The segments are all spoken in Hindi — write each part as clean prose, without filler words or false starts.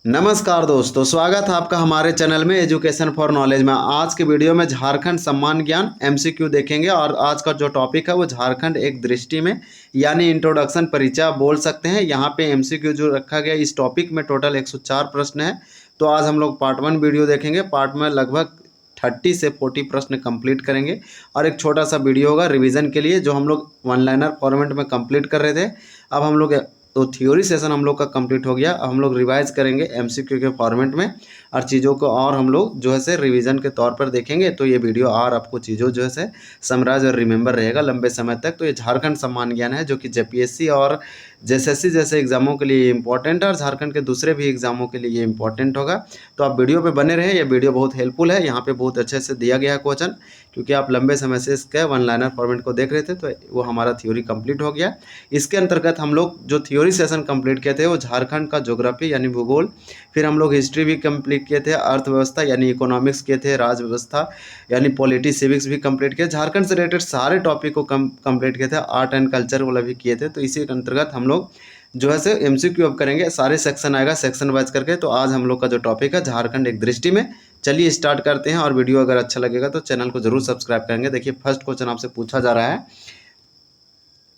नमस्कार दोस्तों, स्वागत है आपका हमारे चैनल में एजुकेशन फॉर नॉलेज में। आज की वीडियो में झारखंड सम्मान ज्ञान एमसीक्यू देखेंगे और आज का जो टॉपिक है वो झारखंड एक दृष्टि में यानी इंट्रोडक्शन परिचय आप बोल सकते हैं। यहाँ पे एमसीक्यू जो रखा गया इस टॉपिक में टोटल 104 प्रश्न है। तो आज हम लोग पार्ट 1 वीडियो देखेंगे। पार्ट में लगभग 30 से 40 प्रश्न कंप्लीट करेंगे और एक छोटा सा वीडियो होगा रिवीजन के लिए जो हम लोग वन लाइनर फॉर्मेट में कंप्लीट कर रहे थे। अब हम लोग तो थ्योरी सेशन हम लोग का कंप्लीट हो गया। अब हम लोग रिवाइज करेंगे एमसीक्यू के फॉर्मेट में और चीज़ों को और हम लोग जो है से रिवीजन के तौर पर देखेंगे। तो ये वीडियो और आपको चीज़ों जो है से समराइज और रिमेंबर रहेगा लंबे समय तक। तो ये झारखंड सम्मान ज्ञान है जो कि जेपीएससी और जेएसएससी जैसे एग्जामों के लिए इंपॉर्टेंट है और झारखंड के दूसरे भी एग्जामों के लिए ये इंपॉर्टेंट होगा। तो आप वीडियो पे बने रहें, ये वीडियो बहुत हेल्पफुल है। यहाँ पे बहुत अच्छे से दिया गया है क्वेश्चन, क्योंकि आप लंबे समय से इसके वन लाइनर फॉर्मेट को देख रहे थे। तो वो हमारा थ्योरी कंप्लीट हो गया। इसके अंतर्गत हम लोग जो थ्योरी सेशन कंप्लीट किए थे वो झारखंड का ज्योग्राफी यानी भूगोल, फिर हम लोग हिस्ट्री भी कंप्लीट किए थे, अर्थव्यवस्था यानी इकोनॉमिक्स किए थे, राज व्यवस्था यानी पॉलिटी सिविक्स भी कंप्लीट किए। झारखंड से रिलेटेड सारे टॉपिक को कंप्लीट किए थे, आर्ट एंड कल्चर वाला भी किए थे। तो इसी के अंतर्गत हम लोग जो है से एमसीक्यू अब करेंगे, सारे सेक्शन आएगा सेक्शन वाइज करके। तो आज हम लोग का जो टॉपिक है झारखंड एक दृष्टि में, चलिए स्टार्ट करते हैं। और वीडियो अगर अच्छा लगेगा तो चैनल को जरूर सब्सक्राइब करेंगे। देखिए फर्स्ट क्वेश्चन आपसे पूछा जा रहा है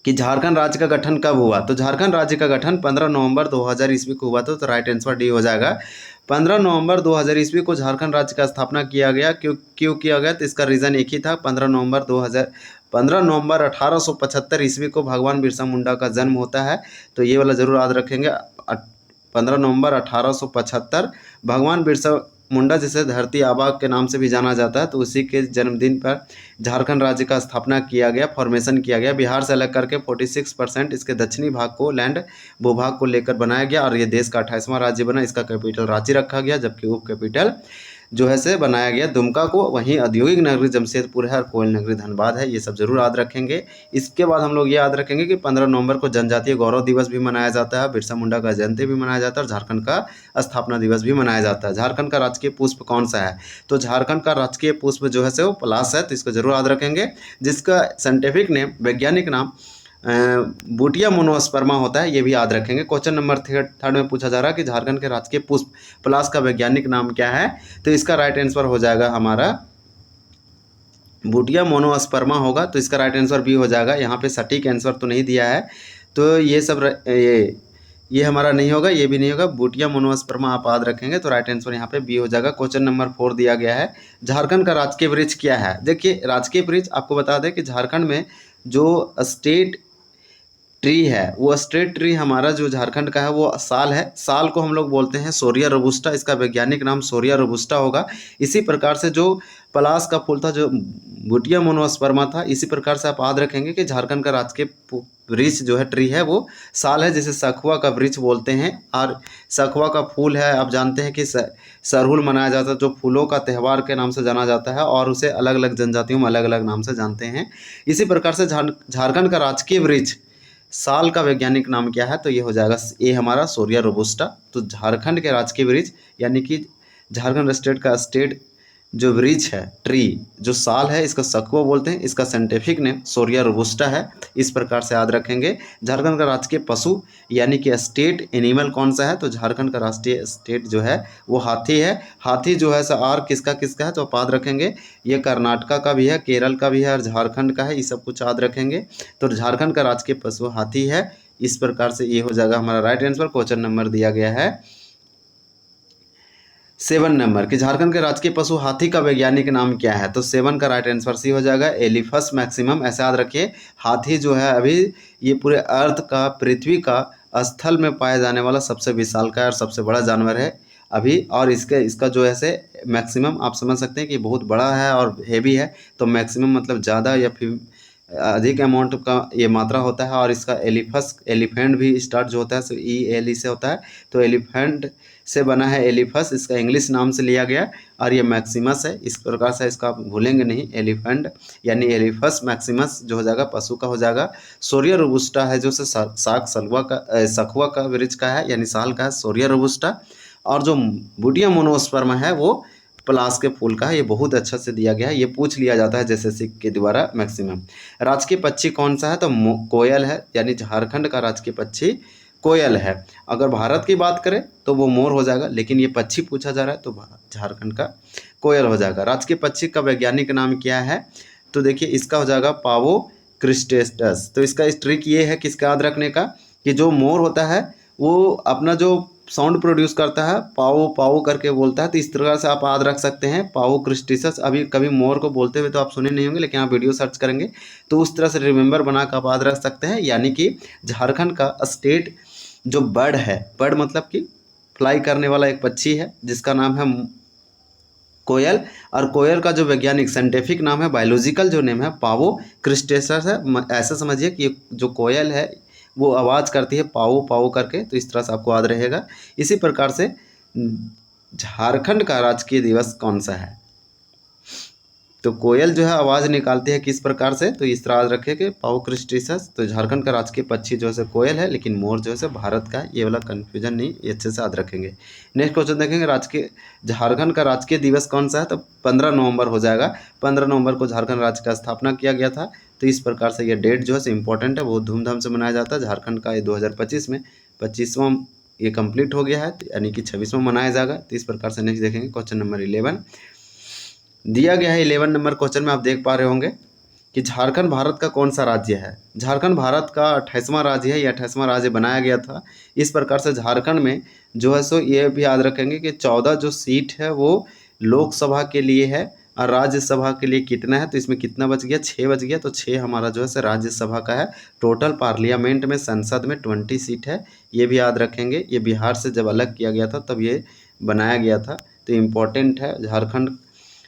कि झारखंड राज्य का गठन कब हुआ। तो झारखंड राज्य का गठन 15 नवंबर 2000 ईस्वी को हुआ था। तो राइट आंसर डी हो जाएगा। 15 नवंबर 2000 ईस्वी को झारखंड राज्य का स्थापना किया गया। क्यों किया गया, तो इसका रीज़न एक ही था। 15 नवंबर 1875 ईस्वी को भगवान बिरसा मुंडा का जन्म होता है। तो ये वाला जरूर याद रखेंगे। 15 नवंबर 1875 भगवान बिरसा मुंडा, जिसे धरती आबा के नाम से भी जाना जाता है, तो उसी के जन्मदिन पर झारखंड राज्य का स्थापना किया गया, फॉर्मेशन किया गया। बिहार से अलग करके 46% इसके दक्षिणी भाग को लैंड भूभाग को लेकर बनाया गया और ये देश का 28वां राज्य बना। इसका कैपिटल रांची रखा गया, जबकि उप कैपिटल जो है से बनाया गया दुमका को। वहीं औद्योगिक नगरी जमशेदपुर है और कोयल नगरी धनबाद है। ये सब जरूर याद रखेंगे। इसके बाद हम लोग ये याद रखेंगे कि 15 नवंबर को जनजातीय गौरव दिवस भी मनाया जाता है, बिरसा मुंडा का जयंती भी मनाया जाता है और झारखंड का स्थापना दिवस भी मनाया जाता है। झारखंड का राजकीय पुष्प कौन सा है, तो झारखंड का राजकीय पुष्प जो है से वो पलाश है। तो इसको जरूर याद रखेंगे, जिसका साइंटिफिक नेम, वैज्ञानिक नाम बूटिया मोनोस्पर्मा होता है। ये भी याद रखेंगे। क्वेश्चन नंबर थर्ड में पूछा जा रहा है कि झारखंड के राजकीय पुष्प पलाश का वैज्ञानिक नाम क्या है। तो इसका राइट आंसर हो जाएगा हमारा बूटिया मोनोस्पर्मा होगा। तो इसका राइट आंसर बी हो जाएगा। यहाँ पे सटीक आंसर तो नहीं दिया है, तो ये सब ये हमारा नहीं होगा, ये भी नहीं होगा। बूटिया मोनोस्पर्मा आप याद रखेंगे। तो राइट आंसर यहाँ पे बी हो जाएगा। क्वेश्चन नंबर 4 दिया गया है, झारखंड का राजकीय वृक्ष क्या है। देखिए राजकीय वृक्ष आपको बता दें कि झारखंड में जो स्टेट ट्री है, वो स्टेट ट्री हमारा जो झारखंड का है वो साल है। साल को हम लोग बोलते हैं सोरिया रोबुस्टा, इसका वैज्ञानिक नाम सोरिया रोबुस्टा होगा। इसी प्रकार से जो पलाश का फूल था जो बूटिया मोनोस्पर्मा था, इसी प्रकार से आप याद रखेंगे कि झारखंड का राजकीय वृक्ष जो है ट्री है वो साल है, जिसे सखुआ का वृक्ष बोलते हैं। और सखुआ का फूल है, आप जानते हैं कि सरहुल मनाया जाता है, जो फूलों का त्यौहार के नाम से जाना जाता है और उसे अलग अलग जनजातियों में अलग अलग नाम से जानते हैं। इसी प्रकार से झारखंड का राजकीय वृक्ष साल का वैज्ञानिक नाम क्या है, तो ये हो जाएगा ये हमारा सोरिया रोबुस्टा। तो झारखंड के राजकीय वृक्ष यानी कि झारखंड स्टेट का स्टेट जो वृक्ष है ट्री जो साल है, इसका सखुआ बोलते हैं। इसका साइंटिफिक नेम सोरिया रोबुस्टा है। इस प्रकार से याद रखेंगे। झारखंड का राजकीय पशु यानी कि स्टेट एनिमल कौन सा है, तो झारखंड का राष्ट्रीय स्टेट जो है वो हाथी है। हाथी जो है और किसका किसका है, तो आप याद रखेंगे ये कर्नाटका का भी है, केरल का भी है और झारखंड का है। ये सब कुछ याद रखेंगे। तो झारखंड का राजकीय पशु हाथी है। इस प्रकार से ये हो जाएगा हमारा राइट आंसर। क्वेश्चन नंबर दिया गया है 7 नंबर कि झारखंड के राजकीय पशु हाथी का वैज्ञानिक नाम क्या है। तो 7 का राइट आंसर सी हो जाएगा, एलिफस मैक्सिमम। ऐसे याद रखिए। हाथी जो है अभी ये पूरे अर्थ का, पृथ्वी का स्थल में पाया जाने वाला सबसे विशालकाय और सबसे बड़ा जानवर है अभी। और इसका जो है से मैक्सिमम आप समझ सकते हैं कि बहुत बड़ा है और हेवी है। तो मैक्सिमम मतलब ज़्यादा या फिर अधिक अमाउंट का ये मात्रा होता है। और इसका एलिफेंट भी स्टार्ट जो होता है सो ELE से होता है। तो एलिफेंट से बना है एलिफस, इसका इंग्लिश नाम से लिया गया। और ये मैक्सिमस है। इस प्रकार से इसका आप भूलेंगे नहीं, एलिफेंट यानी एलिफस मैक्सिमस जो हो जाएगा पशु का हो जाएगा। सोरिया रोबुस्टा है जो से सखुआ का वृक्ष का है यानी साल का है, सोरिया रोबुस्टा। और जो बूटिया मोनोस्पर्मा है वो पलाश के फूल का है। ये बहुत अच्छा से दिया गया है, ये पूछ लिया जाता है जेएसएससी के द्वारा मैक्सिमम। राजकीय पक्षी कौन सा है, तो कोयल है, यानी झारखंड का राजकीय पक्षी कोयल है। अगर भारत की बात करें तो वो मोर हो जाएगा, लेकिन ये पक्षी पूछा जा रहा है तो झारखंड का कोयल हो जाएगा। राजकीय पक्षी का वैज्ञानिक नाम क्या है? तो देखिए इसका हो जाएगा पावो क्रिस्टेस्टस। तो इसका ट्रिक ये है किसका याद रखने का, कि जो मोर होता है वो अपना जो साउंड प्रोड्यूस करता है पाओ पाओ करके बोलता है, तो इस तरह से आप याद रख सकते हैं पाओ क्रिस्टिसस। अभी कभी मोर को बोलते हुए तो आप सुने नहीं होंगे, लेकिन आप वीडियो सर्च करेंगे तो उस तरह से रिमेंबर बना कर आप याद रख सकते हैं। यानी कि झारखंड का स्टेट जो बर्ड है, बर्ड मतलब कि फ्लाई करने वाला एक पक्षी है जिसका नाम है कोयल, और कोयल का जो वैज्ञानिक साइंटिफिक नाम है, बायोलॉजिकल जो नेम है पावो क्रिस्टेसस है। ऐसा समझिए कि जो कोयल है वो आवाज़ करती है पाओ पाओ करके, तो इस तरह से आपको याद रहेगा। इसी प्रकार से झारखंड का राजकीय दिवस कौन सा है? तो कोयल जो है आवाज़ निकालती है किस प्रकार से, तो इस तरह याद रखें कि पाओ क्रिस्टिसस। तो झारखंड का राजकीय पक्षी जो है कोयल है, लेकिन मोर जो है भारत का, ये वाला कन्फ्यूजन नहीं, ये अच्छे से याद रखेंगे। नेक्स्ट क्वेश्चन देखेंगे, राजकीय झारखंड का राजकीय दिवस कौन सा है? तो 15 नवंबर हो जाएगा। 15 नवंबर को झारखंड राज्य का स्थापना किया गया था। तो इस प्रकार से ये डेट जो है इंपॉर्टेंट है, बहुत धूमधाम से मनाया जाता है। झारखंड का ये 2025 में 25वां ये कंप्लीट हो गया है, यानी कि 26वां मनाया जाएगा। तो इस प्रकार से नेक्स्ट देखेंगे क्वेश्चन नंबर 11 दिया गया है। 11 नंबर क्वेश्चन में आप देख पा रहे होंगे कि झारखंड भारत का कौन सा राज्य है? झारखंड भारत का 28वां राज्य है, या 28वां राज्य बनाया गया था। इस प्रकार से झारखंड में जो है सो ये भी याद रखेंगे कि 14 जो सीट है वो लोकसभा के लिए है, और राज्यसभा के लिए कितना है? तो इसमें कितना बच गया? 6 बच गया। तो 6 हमारा जो है सो राज्यसभा का है। टोटल पार्लियामेंट में, संसद में 20 सीट है, ये भी याद रखेंगे। ये बिहार से जब अलग किया गया था तब ये बनाया गया था, तो इम्पोर्टेंट है झारखंड।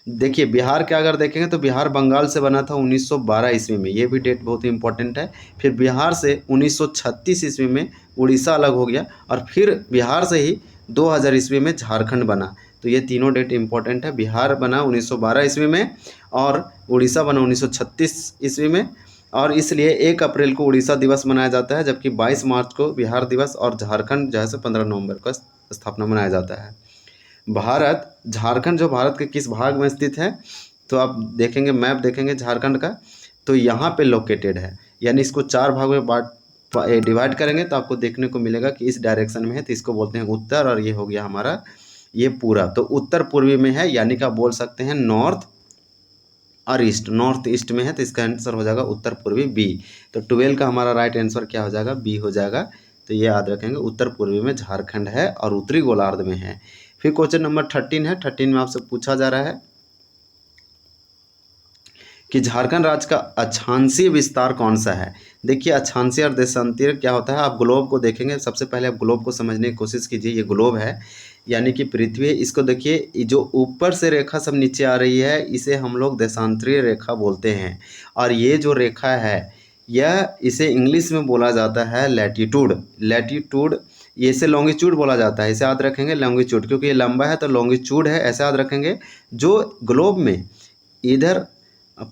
देखिए बिहार का अगर देखेंगे तो बिहार बंगाल से बना था 1912 ईस्वी में, ये भी डेट बहुत इंपॉर्टेंट है। फिर बिहार से 1936 ईस्वी में उड़ीसा अलग हो गया, और फिर बिहार से ही 2000 ईस्वी में झारखंड बना। तो ये तीनों डेट इंपॉर्टेंट है। बिहार बना 1912 ईस्वी में, और उड़ीसा बना 1936 ईस्वी में, और इसलिए 1 अप्रैल को उड़ीसा दिवस मनाया जाता है, जबकि 22 मार्च को बिहार दिवस, और झारखंड जो है 15 नवंबर को स्थापना मनाया जाता है। भारत झारखंड जो भारत के किस भाग में स्थित है? तो आप देखेंगे मैप देखेंगे झारखंड का, तो यहाँ पे लोकेटेड है। यानी इसको 4 भाग में डिवाइड करेंगे तो आपको देखने को मिलेगा कि इस डायरेक्शन में है, तो इसको बोलते हैं उत्तर, और ये हो गया हमारा ये पूरा, तो उत्तर पूर्वी में है। यानी कि आप बोल सकते हैं नॉर्थ और ईस्ट, नॉर्थ ईस्ट में है, तो इसका आंसर हो जाएगा उत्तर पूर्वी बी। तो 12 का हमारा राइट आंसर क्या हो जाएगा? बी हो जाएगा। तो ये याद रखेंगे, उत्तर पूर्वी में झारखंड है और उत्तरी गोलार्ध में है। फिर क्वेश्चन नंबर 13 है। 13 में आपसे पूछा जा रहा है कि झारखंड राज्य का अक्षांशीय विस्तार कौन सा है? देखिए अक्षांशीय और देशांतीय क्या होता है, आप ग्लोब को देखेंगे। सबसे पहले आप ग्लोब को समझने की कोशिश कीजिए। ये ग्लोब है, यानी कि पृथ्वी है। इसको देखिए, जो ऊपर से रेखा सब नीचे आ रही है, इसे हम लोग देशांतरीय रेखा बोलते हैं। और ये जो रेखा है यह, इसे इंग्लिश में बोला जाता है लैटिट्यूड। लैटिट्यूड, ये इसे लॉन्गिट्यूड बोला जाता है, इसे याद रखेंगे लॉन्गिट्यूड, क्योंकि ये लंबा है तो लॉन्गिट्यूड है, ऐसे याद रखेंगे। जो ग्लोब में इधर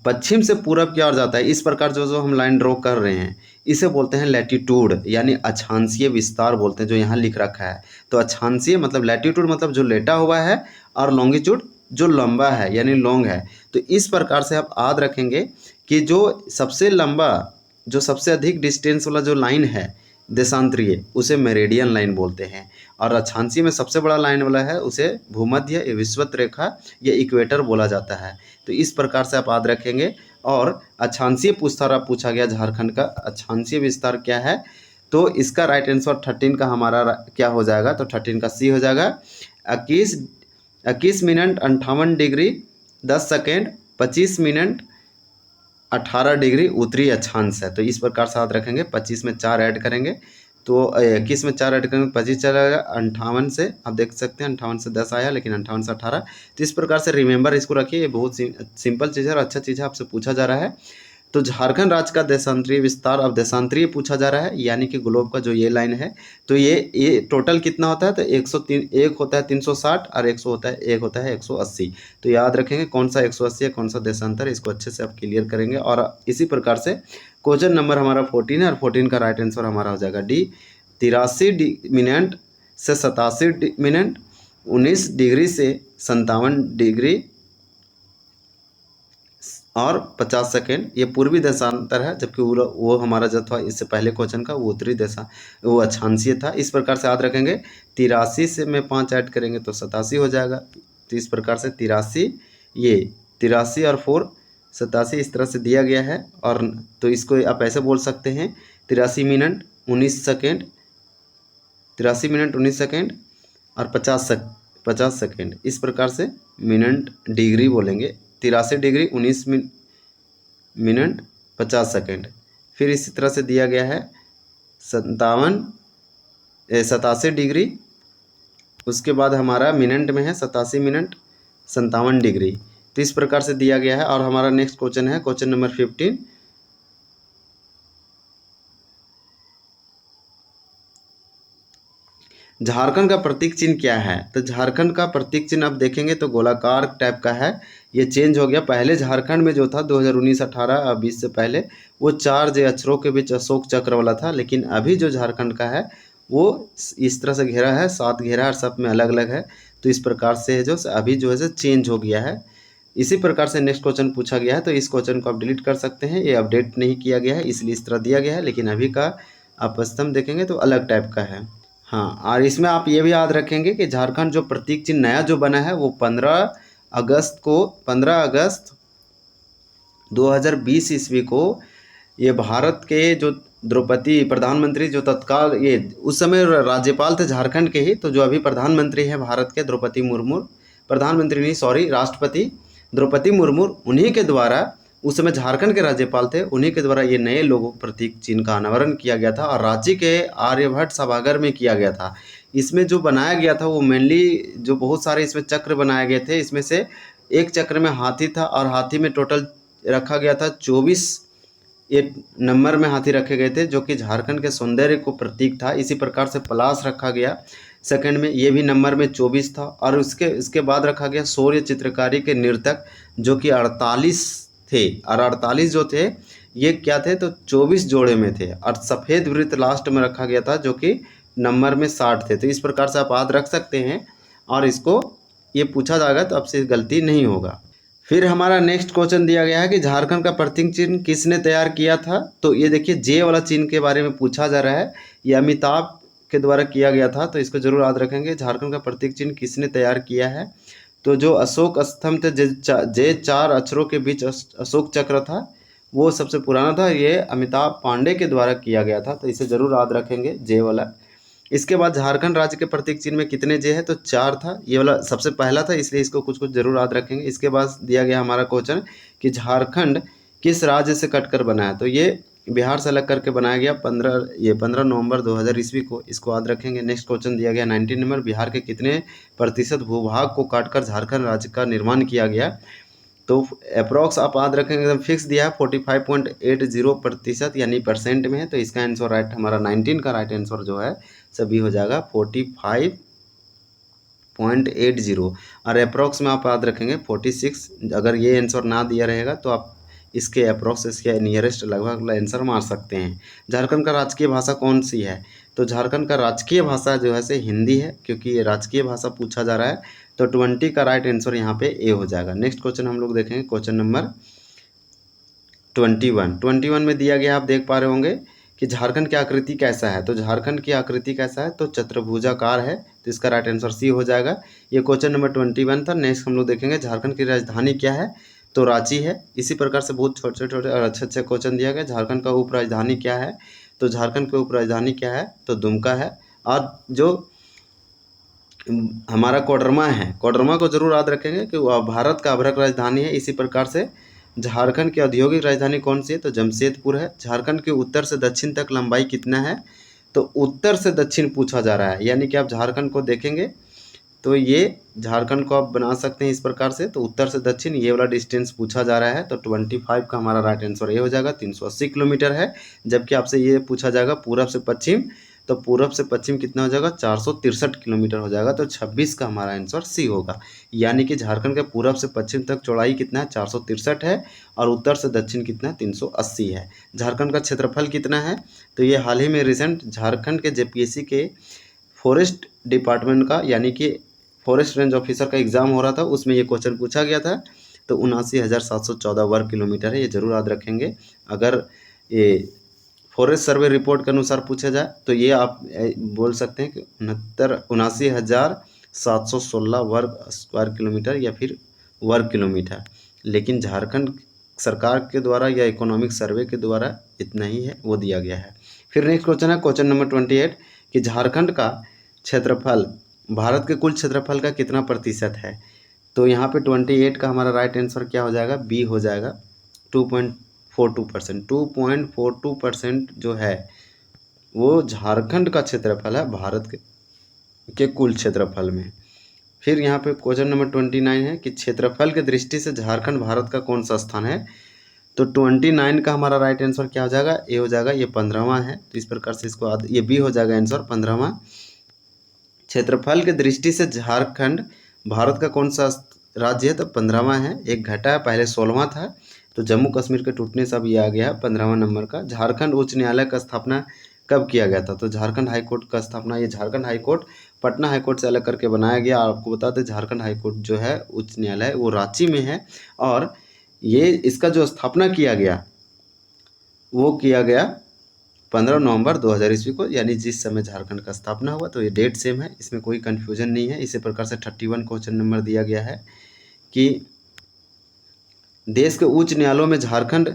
पश्चिम से पूरब की ओर जाता है, इस प्रकार जो हम लाइन ड्रॉ कर रहे हैं, इसे बोलते हैं लैटिट्यूड, यानी अक्षांशीय विस्तार बोलते हैं, जो यहाँ लिख रखा है। तो अक्षांशीय मतलब लैटिट्यूड मतलब जो लेटा हुआ है, और लॉन्गिट्यूड जो लंबा है यानी लॉन्ग है। तो इस प्रकार से आप याद रखेंगे कि जो सबसे लंबा, जो सबसे अधिक डिस्टेंस वाला जो लाइन है देशांतरीय, उसे मेरिडियन लाइन बोलते हैं। और अक्षांशीय में सबसे बड़ा लाइन वाला है उसे भूमध्य विषुवत रेखा या इक्वेटर बोला जाता है। तो इस प्रकार से आप याद रखेंगे। और अक्षांशीय पूछा गया झारखंड का अक्षांशीय विस्तार क्या है, तो इसका राइट आंसर 13 का हमारा क्या हो जाएगा? तो 13 का सी हो जाएगा। 21 minute 58 degree 10 second 25 minute 18 degree उत्तरी अक्षांश है। तो इस प्रकार से याद रखेंगे। 25 में 4 ऐड करेंगे तो 21 में 4 ऐड करेंगे 25 चला जाएगा। 58 से आप देख सकते हैं 58 से 10 आया, लेकिन 58 से 18। तो इस प्रकार से रिमेंबर इसको रखिए, ये बहुत सिंपल चीज़ है और अच्छा चीज़ है, आपसे पूछा जा रहा है। तो झारखंड राज्य का देशांतरीय विस्तार, अब देशांतरीय पूछा जा रहा है, यानी कि ग्लोब का जो ये लाइन है, तो ये टोटल कितना होता है? तो 103, एक होता है 360 और 100 होता है, एक होता है 180। तो याद रखेंगे कौन सा 180 है कौन सा देशांतर, इसको अच्छे से आप क्लियर करेंगे। और इसी प्रकार से क्वेश्चन नंबर हमारा 14 है, और 14 का राइट आंसर हमारा हो जाएगा डी। 83 मिनट से 87 मिनट 19 डिग्री से 57 डिग्री और 50 सेकेंड ये पूर्वी देशांतर है, जबकि वो हमारा जो था इससे पहले क्वेश्चन का वो उत्तरी देशा वो अक्षांशीय था। इस प्रकार से याद रखेंगे। 83 से में 5 ऐड करेंगे तो 87 हो जाएगा। तो इस प्रकार से 83 ये 83 और 4 87 इस तरह से दिया गया है। और तो इसको आप ऐसे बोल सकते हैं 83 मिनट 19 सेकेंड, 83 मिनट 19 सेकेंड और 50 सेकेंड, इस प्रकार से मिनट डिग्री बोलेंगे। 83 डिग्री 19 मिनट 50 सेकेंड। फिर इसी तरह से दिया गया है 87 डिग्री, उसके बाद हमारा मिनट में है 87 मिनट 57 डिग्री। तो इस प्रकार से दिया गया है। और हमारा नेक्स्ट क्वेश्चन है क्वेश्चन नंबर 15। झारखंड का प्रतीक चिन्ह क्या है? तो झारखंड का प्रतीक चिन्ह आप देखेंगे तो गोलाकार टाइप का है। ये चेंज हो गया। पहले झारखंड में जो था 2019, 18 और 20 से पहले वो 4 जे अक्षरों के बीच अशोक चक्र वाला था। लेकिन अभी जो झारखंड का है वो इस तरह से घेरा है, 7 घेरा है और सब में अलग अलग है। तो इस प्रकार से जो अभी जो है चेंज हो गया है। इसी प्रकार से नेक्स्ट क्वेश्चन पूछा गया है, तो इस क्वेश्चन को आप डिलीट कर सकते हैं। ये अपडेट नहीं किया गया है इसलिए इस तरह दिया गया है। लेकिन अभी का आप स्तंभ देखेंगे तो अलग टाइप का है। हाँ, और इसमें आप ये भी याद रखेंगे कि झारखंड जो प्रतीक चिन्ह नया जो बना है वो 15 अगस्त 2020 ईस्वी को ये भारत के जो द्रौपदी प्रधानमंत्री जो तत्काल ये उस समय राज्यपाल थे झारखंड के ही, तो जो अभी प्रधानमंत्री हैं भारत के द्रौपदी मुर्मू, प्रधानमंत्री नहीं सॉरी राष्ट्रपति द्रौपदी मुर्मू, उन्हीं के द्वारा उस समय झारखंड के राज्यपाल थे, उन्हीं के द्वारा ये नए लोगो प्रतीक चिन्ह का अनावरण किया गया था और रांची के आर्यभट्ट सभागार में किया गया था। इसमें जो बनाया गया था वो मेनली जो बहुत सारे इसमें चक्र बनाए गए थे। इसमें से एक चक्र में हाथी था और हाथी में टोटल रखा गया था 24 ये नंबर में हाथी रखे गए थे, जो कि झारखंड के सौंदर्य को प्रतीक था। इसी प्रकार से पलाश रखा गया सेकंड में, ये भी नंबर में 24 था। और इसके बाद रखा गया शौर्य चित्रकारी के नर्तक जो कि 48 थे, और 48 जो थे ये क्या थे तो 24 जोड़े में थे। और सफ़ेद वृत्त लास्ट में रखा गया था जो कि नंबर में 60 थे। तो इस प्रकार से आप याद रख सकते हैं और इसको ये पूछा जाएगा तो आपसे गलती नहीं होगा। फिर हमारा नेक्स्ट क्वेश्चन दिया गया है कि झारखंड का प्रतीक चिन्ह किसने तैयार किया था? तो ये देखिए जे वाला चिन्ह के बारे में पूछा जा रहा है। ये अमिताभ के द्वारा किया गया था, तो इसको जरूर याद रखेंगे। झारखंड का प्रतीक चिन्ह किसने तैयार किया है? तो जो अशोक स्तंभ थे जे 4 अक्षरों के बीच अशोक चक्र था वो सबसे पुराना था, ये अमिताभ पांडे के द्वारा किया गया था। तो इसे जरूर याद रखेंगे जे वाला। इसके बाद झारखंड राज्य के प्रतीक चिन्ह में कितने जे है? तो 4 था। ये वाला सबसे पहला था इसलिए इसको कुछ कुछ जरूर याद रखेंगे। इसके बाद दिया गया हमारा क्वेश्चन कि झारखंड किस राज्य से कटकर बना है? तो ये बिहार से अलग करके बनाया गया 15 नवंबर 2000 ईस्वी को, इसको याद रखेंगे। नेक्स्ट क्वेश्चन दिया गया 19 नंबर, बिहार के कितने प्रतिशत भूभाग को काटकर झारखंड राज्य का निर्माण किया गया? तो अप्रॉक्स आप याद रखेंगे एकदम फिक्स दिया है 45.80% यानी परसेंट में है। तो इसका आंसर राइट हमारा 19 का राइट आंसर जो है सभी हो जाएगा 45.80। और अप्रॉक्स में आप याद रखेंगे 46। अगर ये आंसर ना दिया रहेगा तो आप इसके अप्रॉक्स इसके नियरेस्ट लगभग आंसर मार सकते हैं। झारखंड का राजकीय भाषा कौन सी है? तो झारखंड का राजकीय भाषा जो है से हिंदी है, क्योंकि ये राजकीय भाषा पूछा जा रहा है। तो 20 का राइट आंसर यहाँ पे ए हो जाएगा। नेक्स्ट क्वेश्चन हम लोग देखेंगे क्वेश्चन नंबर 21 में दिया गया आप देख पा रहे होंगे कि झारखंड की आकृति कैसा है? तो झारखंड की आकृति कैसा है? तो चतुर्भुजाकार है। तो इसका राइट आंसर सी हो जाएगा। ये क्वेश्चन नंबर 21 था। नेक्स्ट हम लोग देखेंगे झारखंड की राजधानी क्या है? तो रांची है। इसी प्रकार से बहुत छोटे छोटे और अच्छे अच्छे क्वेश्चन दिया गया। झारखंड का उप राजधानी क्या है? तो झारखंड की उप राजधानी क्या है? तो दुमका है। और जो हमारा कोडरमा है, कोडरमा को जरूर याद रखेंगे कि वह भारत का अभ्रक राजधानी है। इसी प्रकार से झारखंड की औद्योगिक राजधानी कौन सी है? तो जमशेदपुर है। झारखंड के उत्तर से दक्षिण तक लंबाई कितना है? तो उत्तर से दक्षिण पूछा जा रहा है, यानी कि आप झारखंड को देखेंगे तो ये झारखंड को आप बना सकते हैं इस प्रकार से। तो उत्तर से दक्षिण ये वाला डिस्टेंस पूछा जा रहा है। तो 25 का हमारा राइट आंसर ये हो जाएगा 380 किलोमीटर है। जबकि आपसे ये पूछा जाएगा पूरब से पश्चिम, तो पूरब से पश्चिम कितना हो जाएगा? 463 किलोमीटर हो जाएगा। तो 26 का हमारा आंसर सी होगा। यानी कि झारखंड के पूरब से पश्चिम तक चौड़ाई कितना है? 463 है। और उत्तर से दक्षिण कितना है? 380 है। झारखंड का क्षेत्रफल कितना है? तो ये हाल ही में रिसेंट झारखंड के जेपीएससी के फॉरेस्ट डिपार्टमेंट का यानी कि फॉरेस्ट रेंज ऑफिसर का एग्जाम हो रहा था, उसमें ये क्वेश्चन पूछा गया था। तो 79,714 वर्ग किलोमीटर है, ये जरूर याद रखेंगे। अगर ये फॉरेस्ट सर्वे रिपोर्ट के अनुसार पूछा जाए तो ये आप बोल सकते हैं कि 79,716 वर्ग स्क्वायर किलोमीटर या फिर वर्ग किलोमीटर, लेकिन झारखंड सरकार के द्वारा या इकोनॉमिक सर्वे के द्वारा इतना ही है, वो दिया गया है। फिर नेक्स्ट क्वेश्चन है क्वेश्चन नंबर 28 कि झारखंड का क्षेत्रफल भारत के कुल क्षेत्रफल का कितना प्रतिशत है। तो यहाँ पे 28 का हमारा राइट आंसर क्या हो जाएगा, बी हो जाएगा, 2.42%। 2.42% जो है वो झारखंड का क्षेत्रफल है भारत के कुल क्षेत्रफल में। फिर यहाँ पे क्वेश्चन नंबर 29 है कि क्षेत्रफल के दृष्टि से झारखंड भारत का कौन सा स्थान है। तो 29 का हमारा राइट आंसर क्या हो जाएगा, ए हो जाएगा, ये 15वां है। तो इस प्रकार से इसको ये बी हो जाएगा आंसर 15वां। क्षेत्रफल के दृष्टि से झारखंड भारत का कौन सा राज्य है, तो 15वां है, एक घटा है, पहले 16वां था। तो जम्मू कश्मीर के टूटने से अब ये आ गया है 15वां नंबर का। झारखंड उच्च न्यायालय का स्थापना कब किया गया था। तो झारखंड हाईकोर्ट का स्थापना, ये झारखंड हाईकोर्ट पटना हाईकोर्ट से अलग करके बनाया गया। आपको बता दें झारखंड हाईकोर्ट जो है उच्च न्यायालय वो रांची में है, और ये इसका जो स्थापना किया गया वो किया गया 15 नवंबर 2000 ईस्वी को, यानी जिस समय झारखंड का स्थापना हुआ। तो ये डेट सेम है, इसमें कोई कन्फ्यूजन नहीं है। इसी प्रकार से 31 क्वेश्चन नंबर दिया गया है कि देश के उच्च न्यायालयों में झारखंड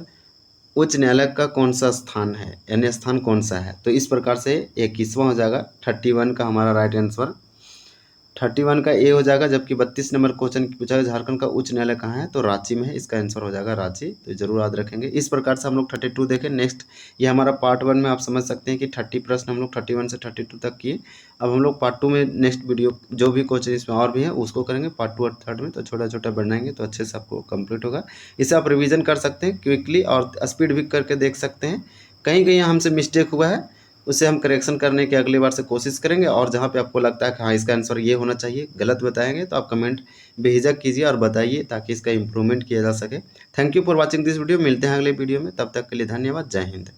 उच्च न्यायालय का कौन सा स्थान है, यानी स्थान कौन सा है। तो इस प्रकार से 21वां हो जाएगा। 31 का हमारा राइट आंसर 31 का ए हो जाएगा। जबकि 32 नंबर क्वेश्चन पूछा है झारखंड का उच्च न्यायालय कहाँ है, तो रांची में है, इसका आंसर हो जाएगा रांची। तो जरूर याद रखेंगे। इस प्रकार से हम लोग 32 देखें। नेक्स्ट ये हमारा पार्ट 1 में आप समझ सकते हैं कि 30 प्रश्न हम लोग 31 से 32 तक किए। अब हम लोग पार्ट 2 में नेक्स्ट वीडियो जो भी क्वेश्चन इसमें और भी है उसको करेंगे पार्ट 2 और 3 में। तो छोटा छोटा बनाएंगे तो अच्छे से आपको कंप्लीट होगा। इसे आप रिविजन कर सकते हैं क्विकली और स्पीड भी करके देख सकते हैं। कहीं कहीं हमसे मिस्टेक हुआ है उसे हम करेक्शन करने की अगली बार से कोशिश करेंगे, और जहाँ पे आपको लगता है कि हाँ इसका आंसर ये होना चाहिए, गलत बताएंगे तो आप कमेंट बेहिचक कीजिए और बताइए ताकि इसका इम्प्रूवमेंट किया जा सके। Thank you for watching this video. मिलते हैं अगले वीडियो में, तब तक के लिए धन्यवाद। जय हिंद।